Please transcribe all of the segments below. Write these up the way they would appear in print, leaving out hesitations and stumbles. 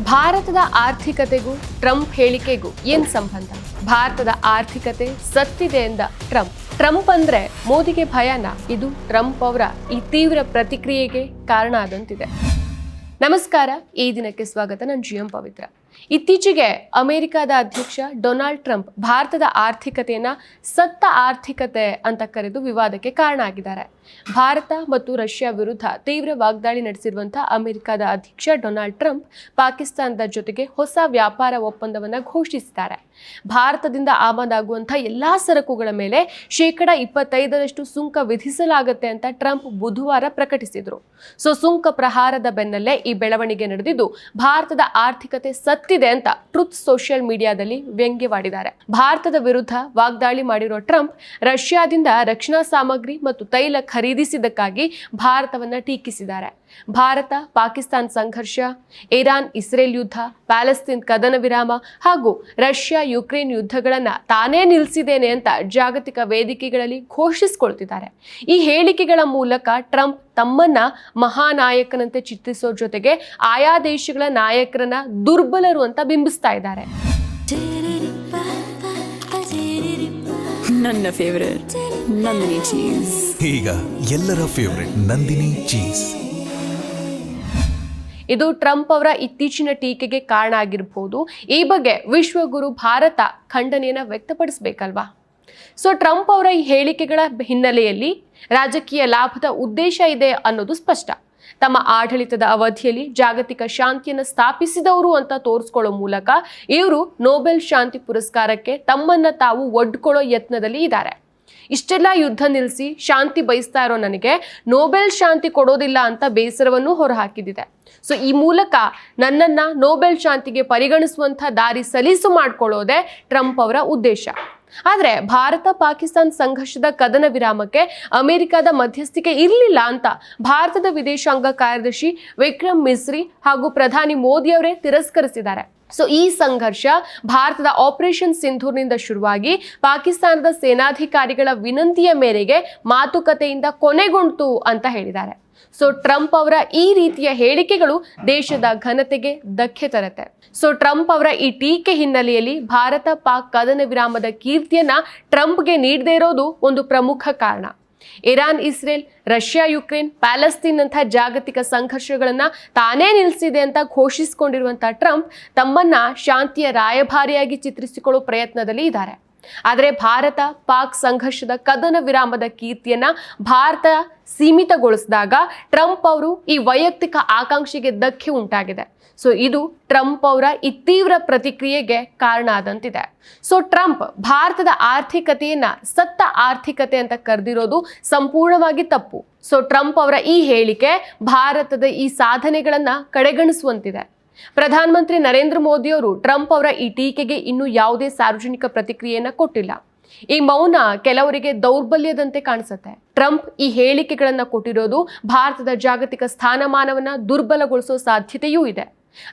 ಭಾರತದ ಆರ್ಥಿಕತೆಗೂ ಟ್ರಂಪ್ ಹೇಳಿಕೆಗೂ ಏನು ಸಂಬಂಧ? ಭಾರತದ ಆರ್ಥಿಕತೆ ಸತ್ತಿದೆ ಎಂದ ಟ್ರಂಪ್ ಅಂದ್ರೆ ಮೋದಿಗೆ ಭಯನಾ? ಇದು ಟ್ರಂಪ್ ಅವರ ಈ ತೀವ್ರ ಪ್ರತಿಕ್ರಿಯೆಗೆ ಕಾರಣ ಆದಂತಿದೆ. ನಮಸ್ಕಾರ, ಈ ದಿನಕ್ಕೆ ಸ್ವಾಗತ. ನಾನು GM ಪವಿತ್ರ. ಇತ್ತೀಚೆಗೆ ಅಮೆರಿಕದ ಅಧ್ಯಕ್ಷ ಡೊನಾಲ್ಡ್ ಟ್ರಂಪ್ ಭಾರತದ ಆರ್ಥಿಕತೆಯನ್ನ ಸತ್ತ ಆರ್ಥಿಕತೆ ಅಂತ ಕರೆದು ವಿವಾದಕ್ಕೆ ಕಾರಣ ಆಗಿದ್ದಾರೆ. ಭಾರತ ಮತ್ತು ರಷ್ಯಾ ವಿರುದ್ಧ ತೀವ್ರ ವಾಗ್ದಾಳಿ ನಡೆಸಿರುವಂತಹ ಅಮೆರಿಕದ ಅಧ್ಯಕ್ಷ ಡೊನಾಲ್ಡ್ ಟ್ರಂಪ್ ಪಾಕಿಸ್ತಾನದ ಜೊತೆಗೆ ಹೊಸ ವ್ಯಾಪಾರ ಒಪ್ಪಂದವನ್ನ ಘೋಷಿಸಿದ್ದಾರೆ. ಭಾರತದಿಂದ ಆಮದಾಗುವಂತಹ ಎಲ್ಲಾ ಸರಕುಗಳ ಮೇಲೆ 25% ಸುಂಕ ವಿಧಿಸಲಾಗುತ್ತೆ ಅಂತ ಟ್ರಂಪ್ ಬುಧವಾರ ಪ್ರಕಟಿಸಿದ್ರು. ಸುಂಕ ಪ್ರಹಾರದ ಬೆನ್ನಲ್ಲೇ ಈ ಬೆಳವಣಿಗೆ ನಡೆದಿದ್ದು ಭಾರತದ ಆರ್ಥಿಕತೆ ಸತ್ತಿದೆ ಅಂತ ಟ್ರುತ್ ಸೋಷಿಯಲ್ ಮೀಡಿಯಾದಲ್ಲಿ ವ್ಯಂಗ್ಯವಾಡಿದ್ದಾರೆ. ಭಾರತದ ವಿರುದ್ಧ ವಾಗ್ದಾಳಿ ಮಾಡಿರೋ ಟ್ರಂಪ್ ರಷ್ಯಾದಿಂದ ರಕ್ಷಣಾ ಸಾಮಗ್ರಿ ಮತ್ತು ತೈಲ ಖರೀದಿಸಿದ್ದಕ್ಕಾಗಿ ಭಾರತವನ್ನ ಟೀಕಿಸಿದ್ದಾರೆ. ಭಾರತ ಪಾಕಿಸ್ತಾನ ಸಂಘರ್ಷ, ಇರಾನ್ ಇಸ್ರೇಲ್ ಯುದ್ಧ, ಪ್ಯಾಲೆಸ್ತೈನ್ ಕದನ ವಿರಾಮ ಹಾಗೂ ರಷ್ಯಾ ಯುಕ್ರೇನ್ ಯುದ್ಧಗಳನ್ನ ತಾನೇ ನಿಲ್ಲಿಸಿದ್ದೇನೆ ಅಂತ ಜಾಗತಿಕ ವೇದಿಕೆಗಳಲ್ಲಿ ಘೋಷಿಸಿಕೊಳ್ತಿದ್ದಾರೆ. ಈ ಹೇಳಿಕೆಗಳ ಮೂಲಕ ಟ್ರಂಪ್ ತಮ್ಮನ್ನ ಮಹಾನಾಯಕನಂತೆ ಚಿತ್ರಿಸೋ ಜೊತೆಗೆ ಆಯಾ ದೇಶಗಳ ನಾಯಕರನ್ನ ದುರ್ಬಲರು ಅಂತ ಬಿಂಬಿಸ್ತಾ ಇದ್ದಾರೆ. ನನ್ನ ಫೇವರೇಟ್ ನಂದಿನಿ ಚೀಸ್. ಈಗ ಎಲ್ಲರ ಫೇವರೇಟ್ ನಂದಿನಿ ಚೀಸ್. ಇದು ಟ್ರಂಪ್ ಅವರ ಇತ್ತೀಚಿನ ಟೀಕೆಗೆ ಕಾರಣ ಆಗಿರಬಹುದು. ಈ ಬಗ್ಗೆ ವಿಶ್ವಗುರು ಭಾರತ ಖಂಡನೆಯನ್ನ ವ್ಯಕ್ತಪಡಿಸಬೇಕಲ್ವಾ? ಟ್ರಂಪ್ ಅವರ ಈ ಹೇಳಿಕೆಗಳ ಹಿನ್ನೆಲೆಯಲ್ಲಿ ರಾಜಕೀಯ ಲಾಭದ ಉದ್ದೇಶ ಇದೆ ಅನ್ನೋದು ಸ್ಪಷ್ಟ. ತಮ್ಮ ಆಡಳಿತದ ಅವಧಿಯಲ್ಲಿ ಜಾಗತಿಕ ಶಾಂತಿಯನ್ನು ಸ್ಥಾಪಿಸಿದವರು ಅಂತ ತೋರಿಸ್ಕೊಳ್ಳೋ ಮೂಲಕ ಇವರು ನೊಬೆಲ್ ಶಾಂತಿ ಪುರಸ್ಕಾರಕ್ಕೆ ತಮ್ಮನ್ನ ತಾವು ಒಡ್ಕೊಳ್ಳೋ ಯತ್ನದಲ್ಲಿ ಇದ್ದಾರೆ. ಇಷ್ಟೆಲ್ಲ ಯುದ್ಧ ನಿಲ್ಲಿಸಿ ಶಾಂತಿ ಬಯಸ್ತಾ ಇರೋ ನನಗೆ ನೊಬೆಲ್ ಶಾಂತಿ ಕೊಡೋದಿಲ್ಲ ಅಂತ ಬೇಸರವನ್ನು ಹೊರಹಾಕಿದಿದೆ. ಈ ಮೂಲಕ ನನ್ನನ್ನ ನೊಬೆಲ್ ಶಾಂತಿಗೆ ಪರಿಗಣಿಸುವಂಥ ದಾರಿ ಸಲೀಸು ಮಾಡ್ಕೊಳ್ಳೋದೇ ಟ್ರಂಪ್ ಅವರ ಉದ್ದೇಶ. ಆದ್ರೆ ಭಾರತ ಪಾಕಿಸ್ತಾನ ಸಂಘರ್ಷದ ಕದನ ವಿರಾಮಕ್ಕೆ ಅಮೆರಿಕದ ಮಧ್ಯಸ್ಥಿಕೆ ಇರಲಿಲ್ಲ ಅಂತ ಭಾರತದ ವಿದೇಶಾಂಗ ಕಾರ್ಯದರ್ಶಿ ವಿಕ್ರಮ್ ಮಿಸ್ರಿ ಹಾಗೂ ಪ್ರಧಾನಿ ಮೋದಿ ಅವರೇ ತಿರಸ್ಕರಿಸಿದ್ದಾರೆ. ಈ ಸಂಘರ್ಷ ಭಾರತದ ಆಪರೇಷನ್ ಸಿಂಧೂರ್ನಿಂದ ಶುರುವಾಗಿ ಪಾಕಿಸ್ತಾನದ ಸೇನಾಧಿಕಾರಿಗಳ ವಿನಂತಿಯ ಮೇರೆಗೆ ಮಾತುಕತೆಯಿಂದ ಕೊನೆಗೊಂಡಿತು ಅಂತ ಹೇಳಿದ್ದಾರೆ. ಟ್ರಂಪ್ ಅವರ ಈ ರೀತಿಯ ಹೇಳಿಕೆಗಳು ದೇಶದ ಘನತೆಗೆ ಧಕ್ಕೆ ತರುತ್ತೆ. ಟ್ರಂಪ್ ಅವರ ಈ ಟೀಕೆ ಹಿನ್ನೆಲೆಯಲ್ಲಿ ಭಾರತ ಪಾಕ್ ಕದನ ವಿರಾಮದ ಕೀರ್ತಿಯನ್ನ ಟ್ರಂಪ್ಗೆ ನೀಡದೇ ಇರೋದು ಒಂದು ಪ್ರಮುಖ ಕಾರಣ. Iran Israel, Russia Ukraine, Palestine ಅಂತಹ ಜಾಗತಿಕ ಸಂಘರ್ಷಗಳನ್ನ ತಾನೇ ನಿಲ್ಲಿಸಿದೆ ಅಂತ ಘೋಷಿಸಿಕೊಂಡಿರುವಂತಹ ಟ್ರಂಪ್ ತಮ್ಮನ್ನ ಶಾಂತಿಯ ರಾಯಭಾರಿಯಾಗಿ ಚಿತ್ರಿಸಿಕೊಳ್ಳೋ ಪ್ರಯತ್ನದಲ್ಲಿ ಇದ್ದಾರೆ. ಆದರೆ ಭಾರತ ಪಾಕ್ ಸಂಘರ್ಷದ ಕದನ ವಿರಾಮದ ಕೀರ್ತಿಯನ್ನ ಭಾರತ ಸೀಮಿತಗೊಳಿಸಿದಾಗ ಟ್ರಂಪ್ ಅವರು ಈ ವೈಯಕ್ತಿಕ ಆಕಾಂಕ್ಷೆಗೆ ಧಕ್ಕೆ ಉಂಟಾಗಿದೆ. ಇದು ಟ್ರಂಪ್ ಅವರ ಈ ತೀವ್ರ ಪ್ರತಿಕ್ರಿಯೆಗೆ ಕಾರಣ ಆದಂತಿದೆ. ಟ್ರಂಪ್ ಭಾರತದ ಆರ್ಥಿಕತೆಯನ್ನ ಸತ್ತ ಆರ್ಥಿಕತೆ ಅಂತ ಕರೆದಿರೋದು ಸಂಪೂರ್ಣವಾಗಿ ತಪ್ಪು. ಟ್ರಂಪ್ ಅವರ ಈ ಹೇಳಿಕೆ ಭಾರತದ ಈ ಸಾಧನೆಗಳನ್ನ ಕಡೆಗಣಿಸುವಂತಿದೆ. ಪ್ರಧಾನಮಂತ್ರಿ ನರೇಂದ್ರ ಮೋದಿ ಅವರು ಟ್ರಂಪ್ ಅವರ ಈ ಟೀಕೆಗೆ ಇನ್ನೂ ಯಾವುದೇ ಸಾರ್ವಜನಿಕ ಪ್ರತಿಕ್ರಿಯೆಯನ್ನ ಕೊಟ್ಟಿಲ್ಲ. ಈ ಮೌನ ಕೆಲವರಿಗೆ ದೌರ್ಬಲ್ಯದಂತೆ ಕಾಣಿಸುತ್ತೆ. ಟ್ರಂಪ್ ಈ ಹೇಳಿಕೆಗಳನ್ನ ಕೊಟ್ಟಿರೋದು ಭಾರತದ ಜಾಗತಿಕ ಸ್ಥಾನಮಾನವನ್ನ ದುರ್ಬಲಗೊಳಿಸೋ ಸಾಧ್ಯತೆಯೂ ಇದೆ.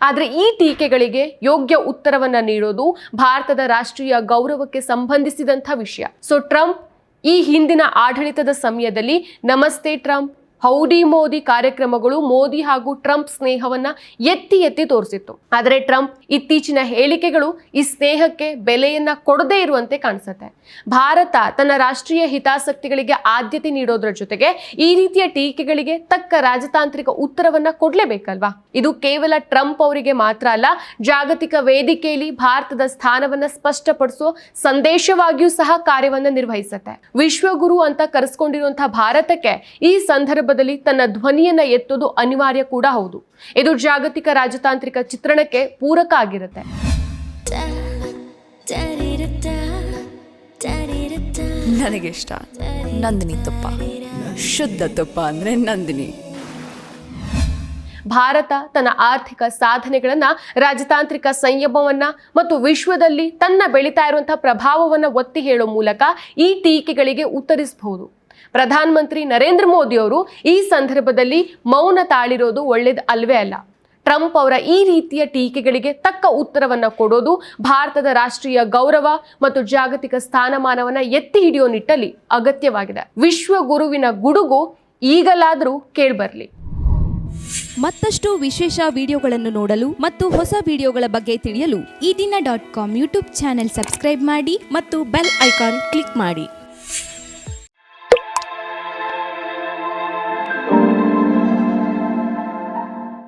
ಆದ್ರೆ ಈ ಟೀಕೆಗಳಿಗೆ ಯೋಗ್ಯ ಉತ್ತರವನ್ನ ನೀಡೋದು ಭಾರತದ ರಾಷ್ಟ್ರೀಯ ಗೌರವಕ್ಕೆ ಸಂಬಂಧಿಸಿದಂಥ ವಿಷಯ. ಟ್ರಂಪ್ ಈ ಹಿಂದಿನ ಆಡಳಿತದ ಸಮಯದಲ್ಲಿ ನಮಸ್ತೆ ಟ್ರಂಪ್, ಹೌಡಿ ಮೋದಿ ಕಾರ್ಯಕ್ರಮಗಳು ಮೋದಿ ಹಾಗೂ ಟ್ರಂಪ್ ಸ್ನೇಹವನ್ನ ಎತ್ತಿ ತೋರಿಸಿತ್ತು. ಆದರೆ ಟ್ರಂಪ್ ಇತ್ತೀಚಿನ ಹೇಳಿಕೆಗಳು ಈ ಸ್ನೇಹಕ್ಕೆ ಬೆಲೆಯನ್ನ ಕೊಡದೇ ಇರುವಂತೆ ಕಾಣಿಸುತ್ತೆ. ಭಾರತ ತನ್ನ ರಾಷ್ಟ್ರೀಯ ಹಿತಾಸಕ್ತಿಗಳಿಗೆ ಆದ್ಯತೆ ನೀಡೋದ್ರ ಜೊತೆಗೆ ಈ ರೀತಿಯ ಟೀಕೆಗಳಿಗೆ ತಕ್ಕ ರಾಜತಾಂತ್ರಿಕ ಉತ್ತರವನ್ನ ಕೊಡ್ಲೇಬೇಕಲ್ವಾ? ಇದು ಕೇವಲ ಟ್ರಂಪ್ ಅವರಿಗೆ ಮಾತ್ರ ಅಲ್ಲ, ಜಾಗತಿಕ ವೇದಿಕೆಯಲ್ಲಿ ಭಾರತದ ಸ್ಥಾನವನ್ನ ಸ್ಪಷ್ಟಪಡಿಸೋ ಸಂದೇಶವಾಗಿಯೂ ಸಹ ಕಾರ್ಯವನ್ನ ನಿರ್ವಹಿಸುತ್ತೆ. ವಿಶ್ವಗುರು ಅಂತ ಕರೆಸ್ಕೊಂಡಿರುವಂತಹ ಭಾರತಕ್ಕೆ ಈ ಸಂದರ್ಭದಲ್ಲಿ ತನ್ನ ಧ್ವನಿಯನ್ನ ಎತ್ತೋದು ಅನಿವಾರ್ಯ ಕೂಡ ಹೌದು. ಇದು ಜಾಗತಿಕ ರಾಜತಾಂತ್ರಿಕ ಚಿತ್ರಣಕ್ಕೆ ಪೂರಕ ಆಗಿರುತ್ತೆ. ನನಗಿಷ್ಟ ನಂದಿನಿ ತುಪ್ಪ, ಶುದ್ಧ ತುಪ್ಪ ಅಂದ್ರೆ ನಂದಿನಿ. ಭಾರತ ತನ್ನ ಆರ್ಥಿಕ ಸಾಧನೆಗಳನ್ನ, ರಾಜತಾಂತ್ರಿಕ ಸಂಯಮವನ್ನ ಮತ್ತು ವಿಶ್ವದಲ್ಲಿ ತನ್ನ ಬೆಳೀತಾ ಇರುವಂತಹ ಪ್ರಭಾವವನ್ನ ಒತ್ತಿ ಹೇಳೋ ಮೂಲಕ ಈ ಟೀಕೆಗಳಿಗೆ ಉತ್ತರಿಸಬಹುದು. ಪ್ರಧಾನಮಂತ್ರಿ ನರೇಂದ್ರ ಮೋದಿ ಅವರು ಈ ಸಂದರ್ಭದಲ್ಲಿ ಮೌನ ತಾಳಿರೋದು ಒಳ್ಳೇದು ಅಲ್ವೇ ಅಲ್ಲ. ಟ್ರಂಪ್ ಅವರ ಈ ರೀತಿಯ ಟೀಕೆಗಳಿಗೆ ತಕ್ಕ ಉತ್ತರವನ್ನ ಕೊಡೋದು ಭಾರತದ ರಾಷ್ಟ್ರೀಯ ಗೌರವ ಮತ್ತು ಜಾಗತಿಕ ಸ್ಥಾನಮಾನವನ್ನ ಎತ್ತಿ ಹಿಡಿಯೋ ನಿಟ್ಟಲ್ಲಿ ಅಗತ್ಯವಾಗಿದೆ. ವಿಶ್ವ ಗುರುವಿನ ಗುಡುಗು ಈಗಲಾದರೂ ಕೇಳ್ಬರ್ಲಿ. ಮತ್ತಷ್ಟು ವಿಶೇಷ ವಿಡಿಯೋಗಳನ್ನು ನೋಡಲು ಮತ್ತು ಹೊಸ ವಿಡಿಯೋಗಳ ಬಗ್ಗೆ ತಿಳಿಯಲು ಈ ದಿನ .com ಯೂಟ್ಯೂಬ್ ಚಾನೆಲ್ ಸಬ್ಸ್ಕ್ರೈಬ್ ಮಾಡಿ ಮತ್ತು ಬೆಲ್ ಐಕಾನ್ ಕ್ಲಿಕ್ ಮಾಡಿ.